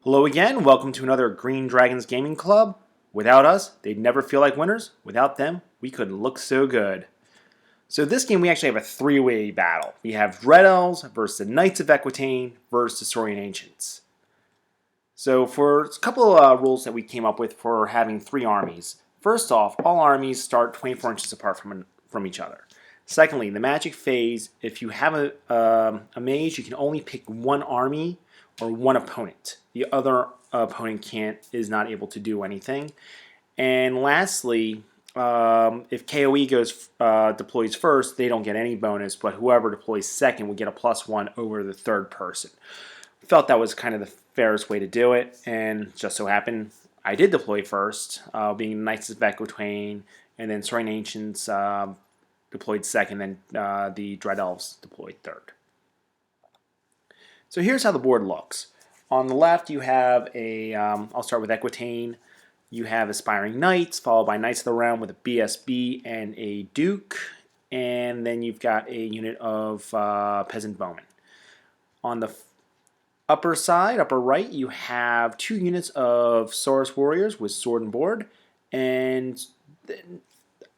Hello again, welcome to another Green Dragons Gaming Club. Without us, they'd never feel like winners. Without them, we couldn't look so good. So this game we actually have a three-way battle. We have Red Elves versus the Knights of Equitaine versus the Saurian Ancients. So for a couple of rules that we came up with for having three armies. First off, all armies start 24 inches apart from each other. Secondly, the magic phase, if you have a mage, you can only pick one army or one opponent. The other opponent is not able to do anything. And lastly, if KOE deploys first, they don't get any bonus, but whoever deploys second would get a +1 over the third person. I felt that was kind of the fairest way to do it, and just so happened I did deploy first, being Knights of Equitaine, and then Saurian Ancients deployed second, then the Dread Elves deployed third. So here's how the board looks. On the left, you have I'll start with Equitaine. You have Aspiring Knights, followed by Knights of the Realm with a BSB and a Duke. And then you've got a unit of Peasant Bowmen. On the upper side, upper right, you have two units of Saurus Warriors with Sword and Board. And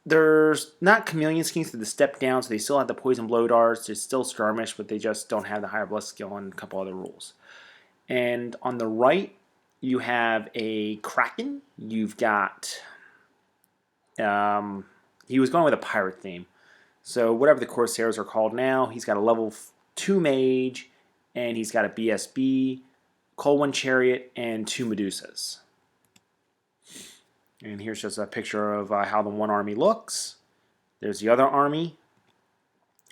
there's not Chameleon Schemes to the step down, so they still have the Poison Blow Darts. There's still Skirmish, but they just don't have the Higher Bless skill and a couple other rules. And on the right, you have a Kraken. You've got... he was going with a pirate theme. So whatever the Corsairs are called now, he's got a level 2 Mage, and he's got a BSB, Cold One Chariot, and 2 Medusas. And here's just a picture of how the one army looks. There's the other army.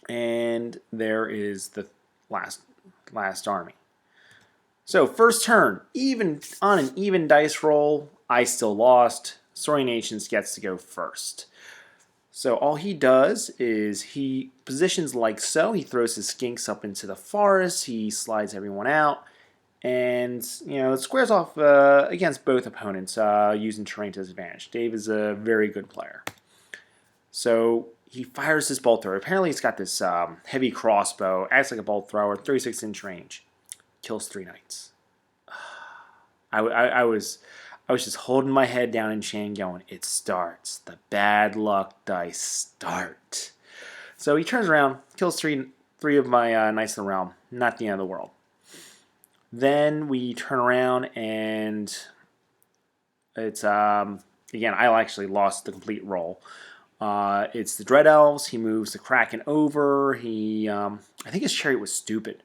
And there is the last army. So first turn, even on an even dice roll, I still lost. Saurian Ancients gets to go first. So all he does is he positions like so. He throws his skinks up into the forest. He slides everyone out. And, it squares off against both opponents using terrain to his advantage. Dave is a very good player. So he fires his bolt thrower. Apparently he's got this heavy crossbow. Acts like a bolt thrower, 36-inch range. Kills 3 knights. I was just holding my head down in shame going, it starts. The bad luck dice start. So he turns around, kills three of my Knights of the Realm. Not the end of the world. Then we turn around and it's, again, I actually lost the complete roll. It's the Dread Elves. He moves the Kraken over. I think his chariot was stupid.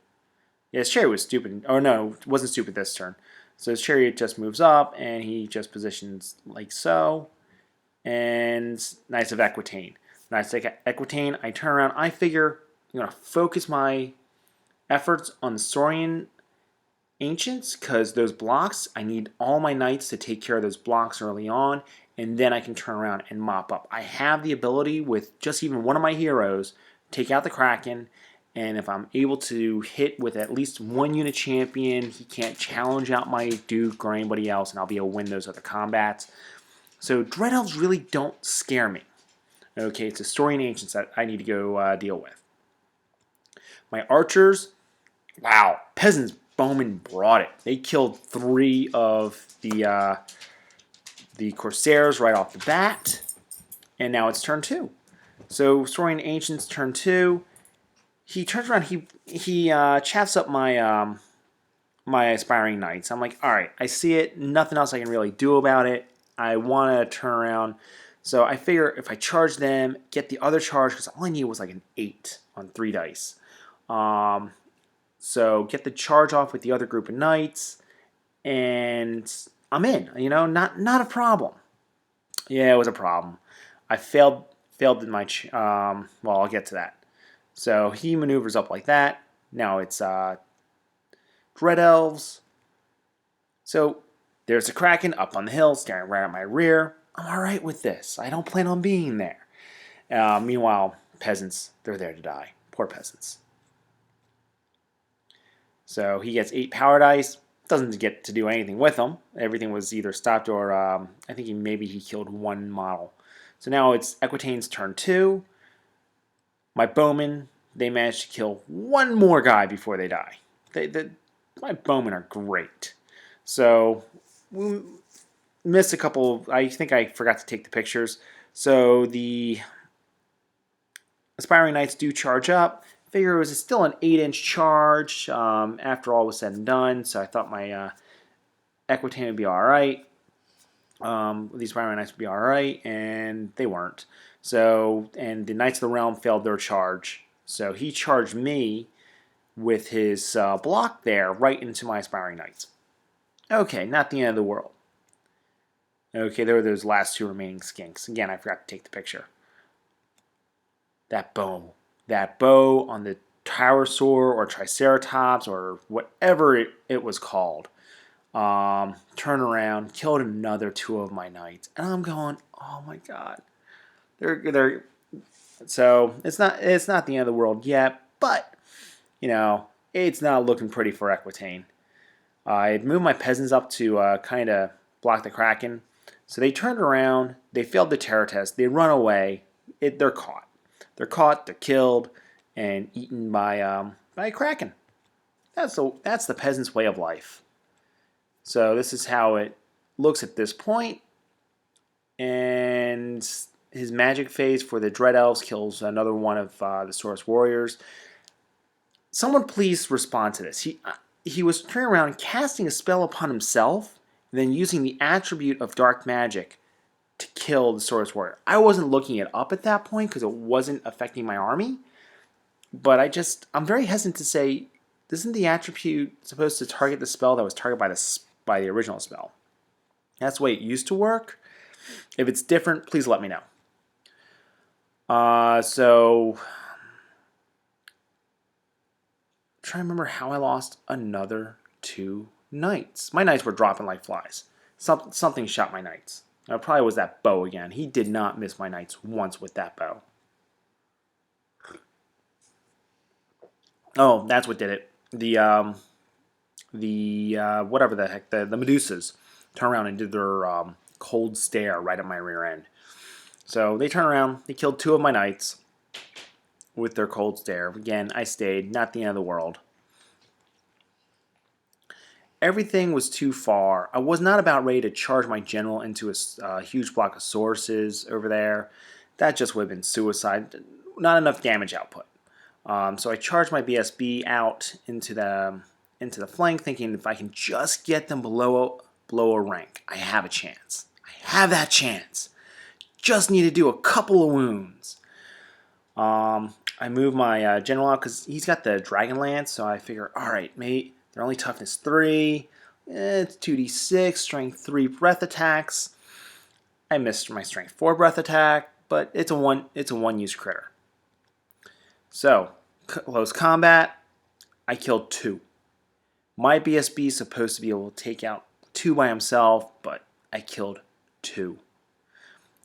Yeah, his chariot was stupid. Oh, no, it wasn't stupid this turn. So his chariot just moves up and he just positions like so. And Knights of Equitaine. Knights of Equitaine, I turn around. I figure I'm going to focus my efforts on the Saurian Ancients, because those blocks, I need all my knights to take care of those blocks early on, and then I can turn around and mop up. I have the ability with just even one of my heroes, take out the Kraken, and if I'm able to hit with at least one unit champion, he can't challenge out my Duke or anybody else, and I'll be able to win those other combats. So Dread Elves really don't scare me. Okay, it's the Saurian Ancients that I need to go deal with. My archers, wow, Peasants Bowmen brought it. They killed 3 of the Corsairs right off the bat. And now it's turn 2. So Saurian Ancients turn 2. He turns around, he chaffs up my my Aspiring Knights. I'm like, alright, I see it. Nothing else I can really do about it. I want to turn around. So I figure if I charge them, get the other charge, because all I needed was like an 8 on 3 dice. So get the charge off with the other group of knights, and I'm in. Not a problem. Yeah, it was a problem. I failed in my. Well, I'll get to that. So he maneuvers up like that. Now it's Dread Elves. So there's the Kraken up on the hill, staring right at my rear. I'm all right with this. I don't plan on being there. Meanwhile, peasants, they're there to die. Poor peasants. So he gets 8 power dice. Doesn't get to do anything with them. Everything was either stopped or I think maybe he killed 1 model. So now it's Equitaine's turn 2. My bowmen, they managed to kill 1 more guy before they die. My bowmen are great. So we missed a couple. I think I forgot to take the pictures. So the Aspiring Knights do charge up. Figure it was still an 8-inch charge after all was said and done. So I thought my Equitaine would be all right. The Aspiring Knights would be all right, and they weren't. So, and the Knights of the Realm failed their charge. So he charged me with his block there right into my Aspiring Knights. Okay, not the end of the world. Okay, there were those last two remaining skinks. Again, I forgot to take the picture. That bow on the Pterosaur or Triceratops or whatever it was called. Turn around, killed another two of my knights, and I'm going, oh my god, they're so it's not the end of the world yet, but it's not looking pretty for Equitaine. I had moved my peasants up to kind of block the Kraken, so they turned around, they failed the terror test, they run away, they're caught, they're killed, and eaten by a Kraken. That's the peasant's way of life. So this is how it looks at this point. And his magic phase for the Dread Elves kills another one of the Saurus warriors. Someone please respond to this. He was turning around casting a spell upon himself, and then using the attribute of dark magic to kill the Saurus warrior. I wasn't looking it up at that point because it wasn't affecting my army. But I'm very hesitant to say, isn't the attribute supposed to target the spell that was targeted by the original spell? That's the way it used to work. If it's different, please let me know. So, I'm trying to remember how I lost another 2 knights. My knights were dropping like flies. Something shot my knights. It probably was that bow again. He did not miss my knights once with that bow. Oh, that's what did it. The whatever the heck, the Medusas turned around and did their cold stare right at my rear end. So they turned around, they killed 2 of my knights with their cold stare. Again, I stayed, not the end of the world. Everything was too far. I was not about ready to charge my general into a huge block of sources over there. That just would have been suicide. Not enough damage output. So I charged my BSB out into the flank, thinking if I can just get them below a rank, I have a chance. I have that chance. Just need to do a couple of wounds. I move my general out because he's got the Dragon Lance, so I figure, all right, mate, they're only toughness 3. It's 2d6, strength 3 breath attacks. I missed my strength 4 breath attack, but it's a one-use critter. So, close combat, I killed 2. My BSB is supposed to be able to take out 2 by himself, but I killed 2.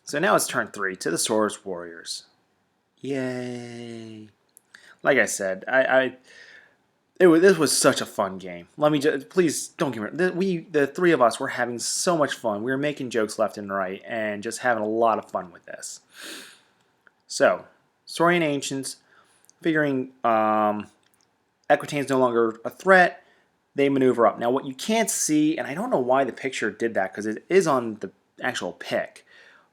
So now it's turn 3 to the Saurus warriors. Yay! Like I said, this was such a fun game. Let me just please don't get me. The 3 of us were having so much fun. We were making jokes left and right, and just having a lot of fun with this. So, Saurian Ancients, figuring Equitaine's no longer a threat, they maneuver up. Now, what you can't see, and I don't know why the picture did that, because it is on the actual pic,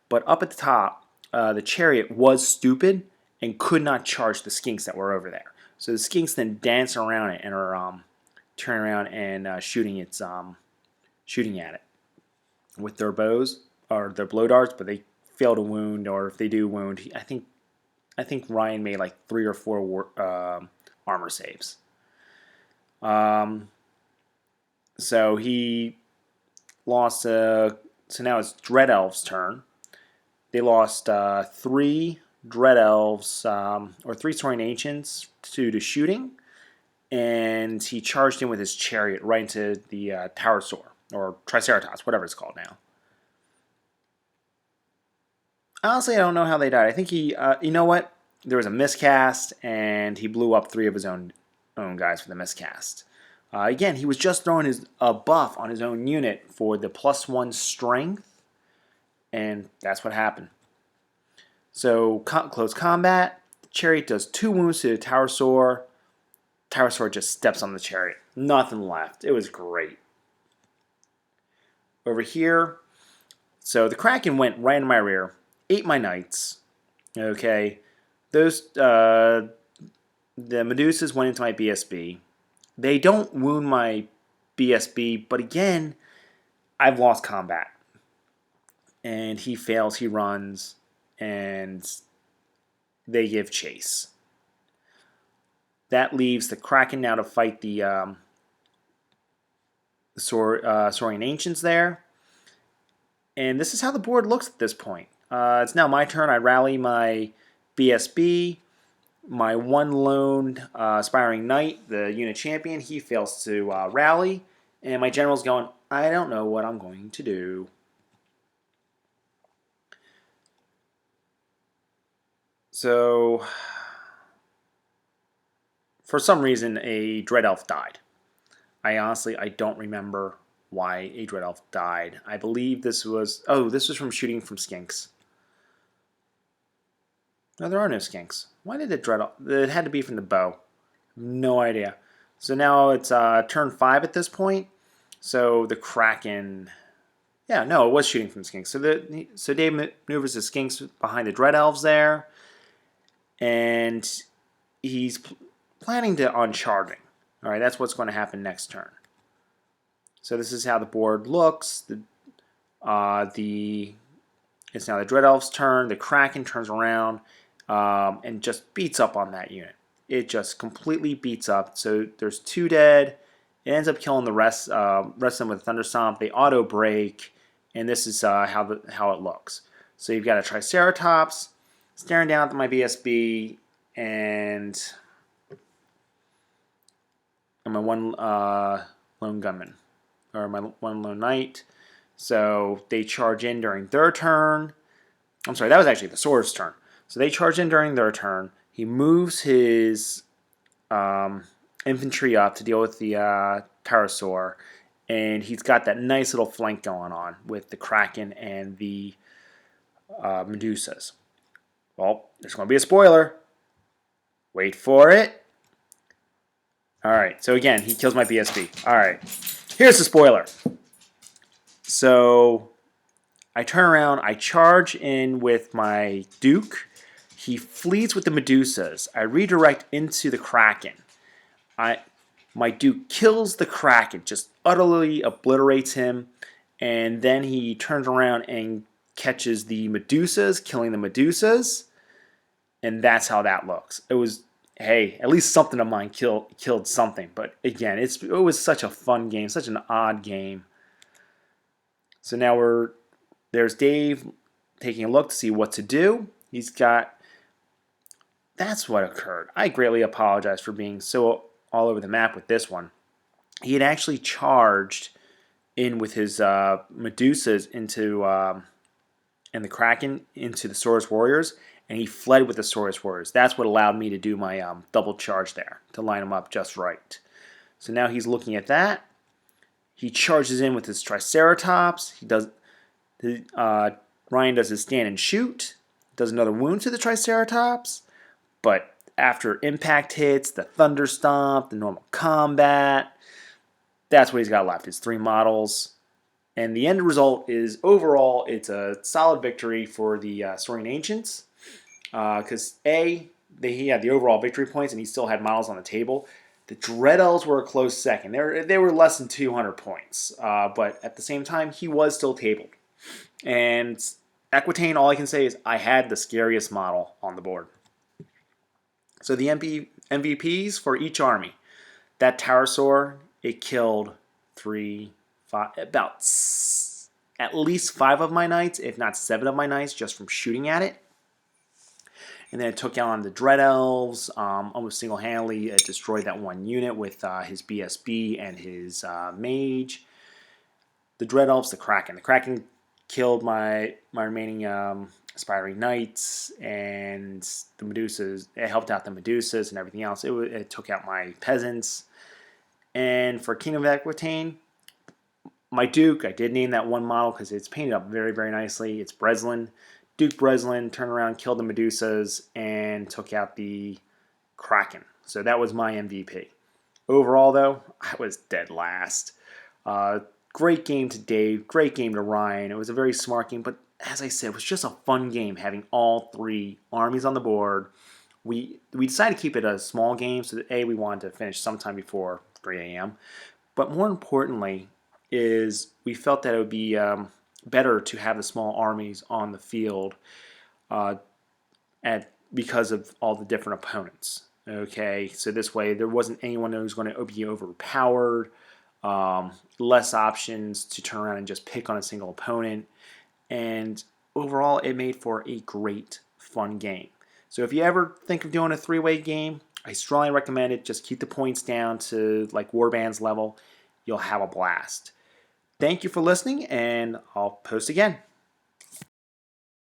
but up at the top, the chariot was stupid and could not charge the skinks that were over there. So the skinks then dance around it and are turning around and shooting at it with their bows or their blow darts, but they fail to wound, or if they do wound, I think Ryan made like 3 or 4 armor saves. So he lost. So now it's Dread Elves' turn. They lost 3 Dread Elves, or 3 Saurian Ancients to shooting, and he charged in with his chariot right into the Pterosaur, or Triceratops, whatever it's called now. Honestly, I don't know how they died. I think he, you know what? There was a miscast, and he blew up 3 of his own guys for the miscast. Again, he was just throwing a buff on his own unit for the +1 strength, and that's what happened. So, close combat, the chariot does 2 wounds to the Pterosaur. Pterosaur just steps on the chariot. Nothing left. It was great. over here, so the Kraken went right in my rear, ate my knights. Okay, those the Medusas went into my BSB. They don't wound my BSB, but again, I've lost combat. And he fails, he runs, and they give chase. That leaves the Kraken now to fight the Saurian Ancients there. And this is how the board looks at this point. It's now my turn. I rally my BSB. My one lone Aspiring Knight, the unit champion, he fails to rally. And my general's going, I don't know what I'm going to do. So, for some reason, a Dread Elf died. I don't remember why a Dread Elf died. I believe this was from shooting from skinks. No, there are no skinks. Why did it Dread Elf? It had to be from the bow. No idea. So now it's turn 5 at this point. So the Kraken, yeah, no, it was shooting from skinks. So Dave maneuvers the skinks behind the Dread Elves there, and he's planning on charging. All right, that's what's going to happen next turn. So this is how the board looks. It's now the Dread Elf's turn. The Kraken turns around and just beats up on that unit. It just completely beats up. So there's 2 dead. It ends up killing the rest of them with a Thunder Stomp. They auto break, and this is how it looks. So you've got a Triceratops staring down at my BSB, and my one lone gunman, or my one lone knight. So they charge in during their turn. I'm sorry, that was actually the sword's turn. So they charge in during their turn. He moves his infantry up to deal with the pterosaur, and he's got that nice little flank going on with the Kraken and the Medusas. Well, there's going to be a spoiler. Wait for it. Alright, so again, he kills my BSB. Alright, here's the spoiler. So I turn around, I charge in with my Duke. He flees with the Medusas. I redirect into the Kraken. My Duke kills the Kraken, just utterly obliterates him, and then he turns around and catches the Medusas, killing the Medusas, and that's how that looks. It was, hey, at least something of mine killed something, but again, it was such a fun game, such an odd game. So now there's Dave taking a look to see what to do. That's what occurred. I greatly apologize for being so all over the map with this one. He had actually charged in with his Medusas into and the Kraken into the Saurus Warriors, and he fled with the Saurus Warriors. That's what allowed me to do my double charge there, to line them up just right. So now he's looking at that. He charges in with his Triceratops. Ryan does his stand and shoot. Does another wound to the Triceratops. But after impact hits, the Thunder Stomp, the normal combat, that's what he's got left, his 3 models. And the end result is, overall, it's a solid victory for the Saurian Ancients. Because he had the overall victory points, and he still had models on the table. The Dread Elves were a close second. They were less than 200 points. But at the same time, he was still tabled. And Equitaine, all I can say is I had the scariest model on the board. So the MVPs for each army. That Pterosaur, it killed at least 5 of my knights, if not 7 of my knights, just from shooting at it. And then it took on the Dread Elves, almost single-handedly. It destroyed that one unit with his BSB and his Mage. The Dread Elves, the Kraken. The Kraken killed my remaining Aspiring Knights, and the Medusas. It helped out the Medusas and everything else. It took out my Peasants. And for Kingdom of Equitaine, my Duke, I did name that one model because it's painted up very, very nicely. It's Breslin. Duke Breslin turned around, killed the Medusas, and took out the Kraken. So that was my MVP. Overall, though, I was dead last. great game to Dave, great game to Ryan. It was a very smart game, but as I said, it was just a fun game having all three armies on the board. We decided to keep it a small game so that we wanted to finish sometime before 3 a.m. But more importantly is we felt that it would be better to have the small armies on the field because of all the different opponents. Okay, so this way there wasn't anyone who was going to be overpowered, less options to turn around and just pick on a single opponent, and overall it made for a great, fun game. So if you ever think of doing a three-way game, I strongly recommend it. Just keep the points down to like Warband's level. You'll have a blast. Thank you for listening, and I'll post again.